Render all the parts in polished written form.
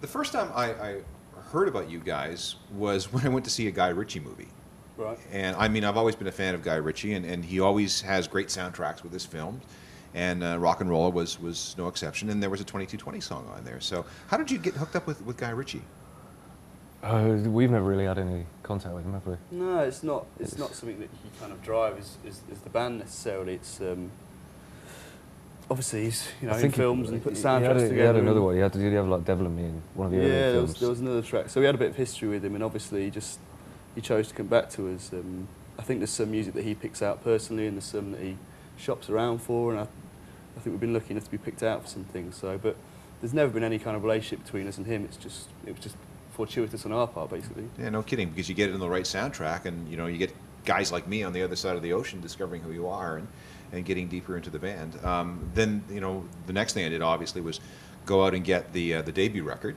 The first time I heard about you guys was when I went to see a Guy Ritchie movie. Right. And I mean, I've always been a fan of Guy Ritchie, and he always has great soundtracks with his films. And Rock and Roller was no exception, and there was a 2220 song on there. So how did you get hooked up with Guy Ritchie? We've never really had any contact with him, have we? No, it's not. It's not something that he kind of drives is the band necessarily. It's obviously he's in films and put soundtracks together. He had another one. Did he have like Devil and Me in one of the earlier films? There was another track. So we had a bit of history with him, and obviously he chose to come back to us. I think there's some music that he picks out personally, and there's some that he shops around for, and I think we've been lucky enough to be picked out for some things. So, but there's never been any kind of relationship between us and him. It was just fortuitous on our part, basically. Yeah, no kidding, because you get it in the right soundtrack, and you get guys like me on the other side of the ocean discovering who you are and getting deeper into the band. Then the next thing I did obviously was go out and get the debut record,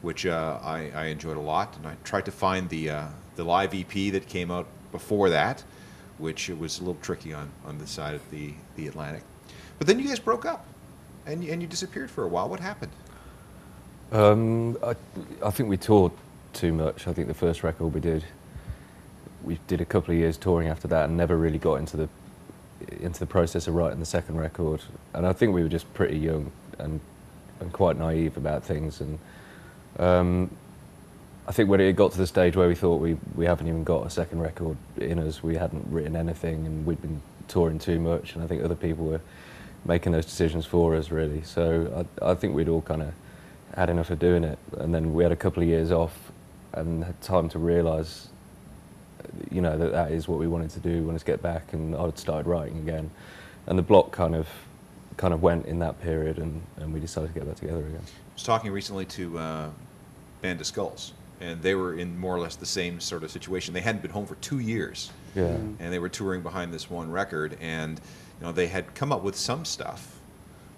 which I enjoyed a lot, and I tried to find the live EP that came out before that, which was a little tricky on the side of the Atlantic. But then you guys broke up, and you disappeared for a while. What happened? I think we toured too much. I think the first record we did a couple of years touring after that, and never really got into the process of writing the second record. And I think we were just pretty young and quite naive about things. And I think when it got to the stage where we thought we haven't even got a second record in us, we hadn't written anything, and we'd been touring too much. And I think other people were making those decisions for us, really. So I think we'd all kind of had enough of doing it, and then we had a couple of years off and had time to realise that is what we wanted to do. We wanted to get back, and I started writing again, and the block kind of went in that period, and we decided to get back together again. I was talking recently to Band of Skulls, and they were in more or less the same sort of situation. They hadn't been home for 2 years, and they were touring behind this one record, and they had come up with some stuff,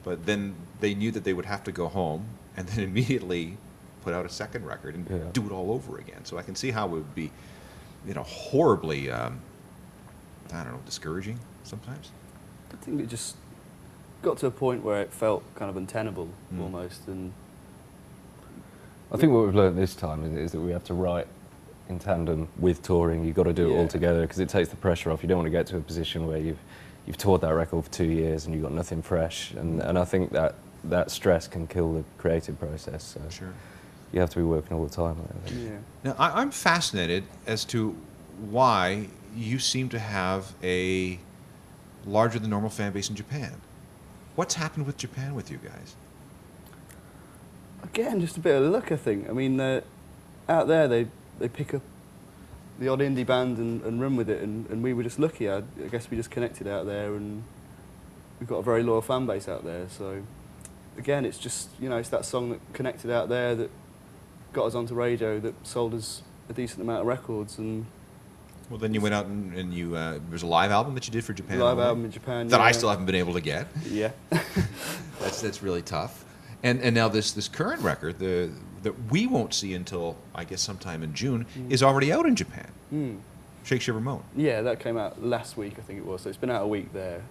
but then they knew that they would have to go home and then immediately put out a second record and do it all over again. So I can see how it would be, horribly, discouraging sometimes. I think it just got to a point where it felt kind of untenable almost. And I think what we've learned this time is that we have to write in tandem with touring. You've got to do it all together, because it takes the pressure off. You don't want to get to a position where you've toured that record for 2 years and you've got nothing fresh. And I think that stress can kill the creative process. So sure. You have to be working all the time. I think. yeah. Now, I'm fascinated as to why you seem to have a larger than normal fan base in Japan. What's happened with Japan with you guys? Again, just a bit of luck, I think. I mean, out there they pick up the odd indie band and run with it, and we were just lucky. I guess we just connected out there, and we've got a very loyal fan base out there. So again, it's just it's that song that connected out there that got us onto radio, that sold us a decent amount of records. And well, then you went out and you there's a live album that you did for Japan. Live album in Japan that I still haven't been able to get. Yeah, that's really tough. And now this current record, that we won't see until I guess sometime in June, is already out in Japan. Shake Shiver Moan. Yeah, that came out last week, I think it was. So it's been out a week there.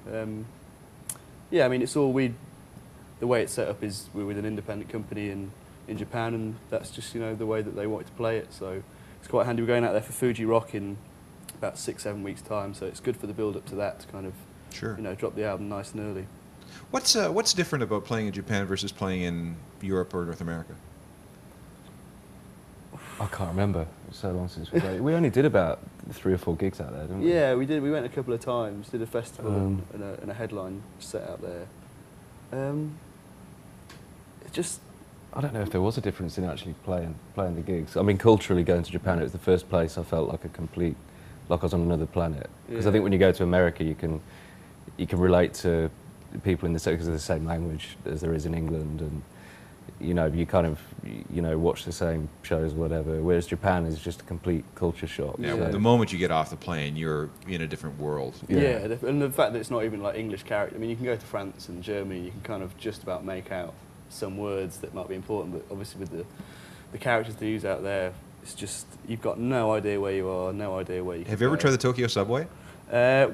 Yeah, I mean, it's all the way it's set up is we're with an independent company in Japan, and that's just the way that they wanted to play it. So it's quite handy. We're going out there for Fuji Rock in about 6-7 weeks' time. So it's good for the build up to that to kind of drop the album nice and early. What's different about playing in Japan versus playing in Europe or North America? I can't remember. It's so long since we played. We only did about 3 or 4 gigs out there, didn't we? Yeah, we did. We went a couple of times. Did a festival and a headline set out there. It just. I don't know if there was a difference in actually playing the gigs. I mean, culturally, going to Japan, it was the first place I felt like like I was on another planet. Because I think when you go to America, you can relate to people in the because of the same language as there is in England, and you kind of watch the same shows, whatever. Whereas Japan is just a complete culture shock. Yeah, so. the moment you get off the plane, you're in a different world. Yeah, and the fact that it's not even like English character. I mean, you can go to France and Germany, you can kind of just about make out some words that might be important, but obviously with the characters they use out there, it's just you've got no idea where you are, no idea where you can Have you ever go. tried the Tokyo subway? I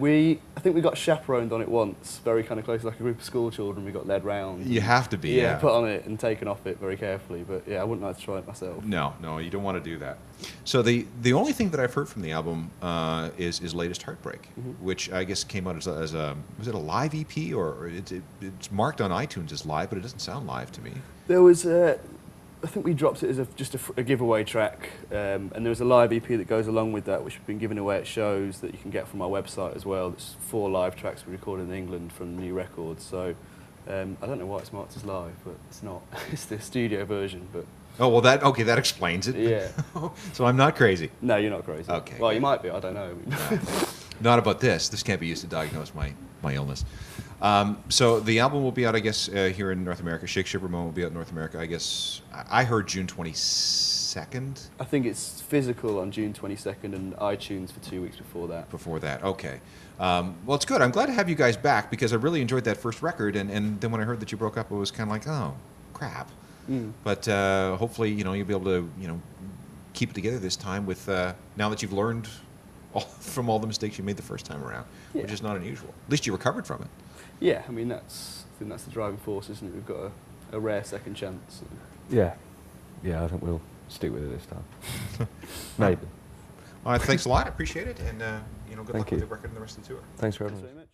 think we got chaperoned on it once, very kind of close, like a group of school children. We got led round. You have to be, yeah. Put on it and taken off it very carefully. But yeah, I wouldn't like to try it myself. No, you don't want to do that. So the only thing that I've heard from the album is latest Heartbreak, which I guess came out as a was it a live EP or it's marked on iTunes as live, but it doesn't sound live to me. There was. I think we dropped it as just a giveaway track, and there was a live EP that goes along with that, which we've been giving away at shows that you can get from our website as well. It's 4 live tracks we recorded in England from new records. So I don't know why it's marked as live, but it's not. It's the studio version. But oh well, that explains it. Yeah. So I'm not crazy. No, you're not crazy. Okay. Well, you might be. I don't know. Not about this. This can't be used to diagnose my illness. So the album will be out, I guess, here in North America. Shake Shiver Moment will be out in North America, I guess. I heard June 22nd. I think it's physical on June 22nd and iTunes for 2 weeks before that. Before that, okay. Well, it's good. I'm glad to have you guys back because I really enjoyed that first record, and then when I heard that you broke up, it was kind of like, oh, crap. But hopefully, you'll be able to, keep it together this time with now that you've learned from all the mistakes you made the first time around, which is not unusual. At least you recovered from it. Yeah, I mean, I think that's the driving force, isn't it? We've got a rare second chance. Yeah, I think we'll stick with it this time. Maybe. All right, thanks a lot. I appreciate it, and good luck Thank you. with the record and the rest of the tour. Thanks for having Thanks us. very much.